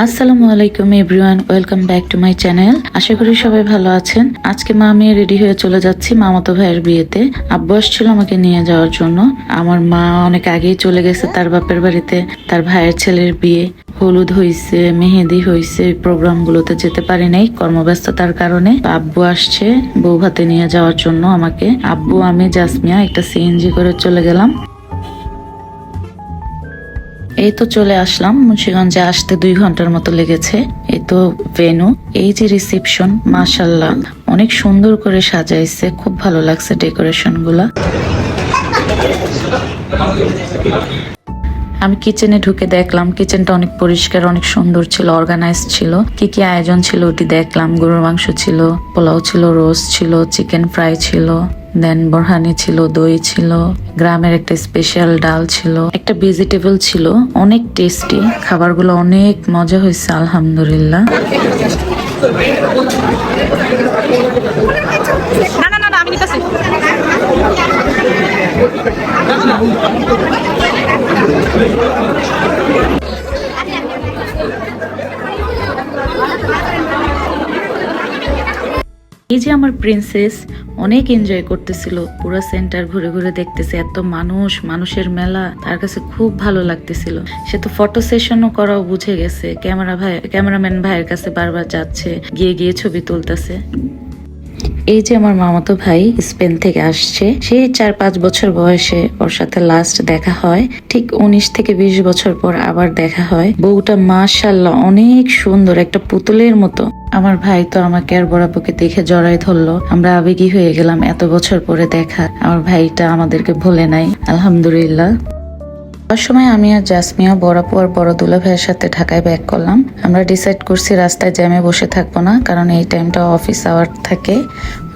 আসসালামু আলাইকুম everyone, welcome back to my channel. আশা করি সবাই ভালো আছেন। আজকে মা আমি রেডি হয়ে চলে যাচ্ছি মামাতো ভাইয়ের বিয়েতে। আব্বু আসছিল আমাকে নিয়ে যাওয়ার জন্য। আমার মা অনেক আগেই চলে গেছে তার বাপের বাড়িতে। তার ভাইয়ের ছেলের বিয়ে, হলুদ হইছে, মেহেদি হইছে, প্রোগ্রাম গুলোতে যেতে পারি নাই কর্মব্যস্ততার কারণে। আব্বু আসছে বউ ভাতে নিয়ে যাওয়ার জন্য আমাকে। আব্বু, আমি, জাসমিয়া একটা সিএনজি করে চলে গেলাম। এই তো চলে আসলাম মুন্সিগঞ্জে। আসতে 2 ঘন্টার মতো লেগেছে। এই তো ভেনু, এই যে রিসেপশন, মাশাল্লাহ অনেক সুন্দর করে সাজাইছে, খুব ভালো লাগছে ডেকোরেশন গুলা। আমি কিচেনে ঢুকে দেখলাম কিচেনটা অনেক পরিষ্কার, অনেক সুন্দর ছিল, অর্গানাইজ ছিল। কি কি আয়োজন ছিল ওটি দেখলাম। গরুর মাংস ছিল, পোলাও ছিল, রোস্ট ছিল, চিকেন ফ্রাই ছিল, দেন বোরহানি ছিল, দই ছিল, গ্রামের একটা স্পেশাল ডাল ছিল, একটা ভেজিটেবল ছিল। অনেক টেস্টি খাবারগুলো, অনেক মজা হয়েছে আলহামদুলিল্লাহ। এই যে আমার প্রিন্সেস অনেক এনজয় করতেছিল, পুরো সেন্টার ঘুরে ঘুরে দেখতেছে, এত মানুষ, মানুষের মেলা, তার কাছে খুব ভালো লাগতেছিল। সে তো ফটো সেশনও করাও বুঝে গেছে। ক্যামেরাম্যান ভাইয়ের কাছে বারবার যাচ্ছে, গিয়ে গিয়ে ছবি তুলতেছে। এই যে আমার মামাতো ভাই স্পেন থেকে আসছে। সে 4-5 বছর বয়সে ওর সাথে লাস্ট দেখা হয়। ঠিক 19 থেকে 20 বছর পর আবার দেখা হয়। বউটা মাশাআল্লাহ অনেক সুন্দর, একটা পুতুলের মতো। আমার ভাই তো আমাকে আর বড়াপুকে দেখে জড়াই ধরলো। আমরা আবেগী হয়ে গেলাম, এত বছর পরে দেখা। আমার ভাইটা আমাদেরকে ভুলে নাই আলহামদুলিল্লাহ। সময় আমি আর জাসমিয়া বড়াপু আর বড় দুলা ভাইয়ের সাথে ঢাকায় ব্যাক করলাম। আমরা ডিসাইড করছি রাস্তায় জ্যামে বসে থাকবো না, কারণ এই টাইমটা অফিস আওয়ার থাকে,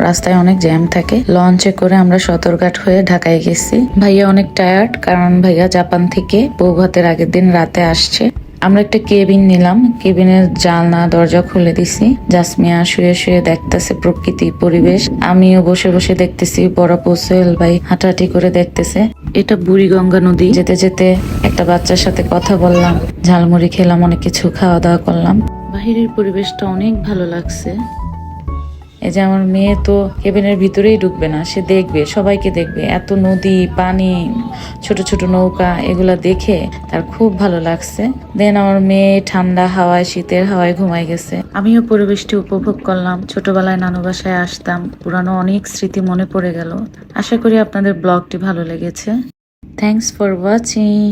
রাস্তায় অনেক জ্যাম থাকে। লঞ্চে করে আমরা সদরঘাট হয়ে ঢাকায় গেছি। ভাইয়া অনেক টায়ার্ড, কারণ ভাইয়া জাপান থেকে বউ ভাতের আগের দিন রাতে আসছে। আমরা একটা কেবিন নিলাম, কেবিনের জানলা দরজা খুলে দিছি। জাসমিয়া শুয়ে শুয়ে দেখতেছে প্রকৃতি পরিবেশ, আমিও বসে বসে দেখতেছি। বড় সোহেল ভাই হাঁটাহাঁটি করে দেখতেছে। এটা বুড়িগঙ্গা নদী। যেতে যেতে একটা বাচ্চার সাথে কথা বললাম, ঝালমুড়ি খেলাম, অনেক কিছু খাওয়া দাওয়া করলাম। বাহিরের পরিবেশটা অনেক ভালো লাগছে। এই যে আমার মেয়ে তো কেবিনের ভিতরেই ঢুকবে না, সে দেখবে, সবাইকে দেখবে। এত নদী, পানি, ছোট ছোট নৌকা, এগুলা দেখে তার খুব ভালো লাগছে। দেন আমার মেয়ে ঠান্ডা হাওয়ায়, শীতের হাওয়ায় ঘুমাই গেছে। আমিও পরিবেশটি উপভোগ করলাম। ছোটবেলায় নানু বাসায় আসতাম, পুরানো অনেক স্মৃতি মনে পড়ে গেল। আশা করি আপনাদের ব্লগটি ভালো লেগেছে। Thanks for watching.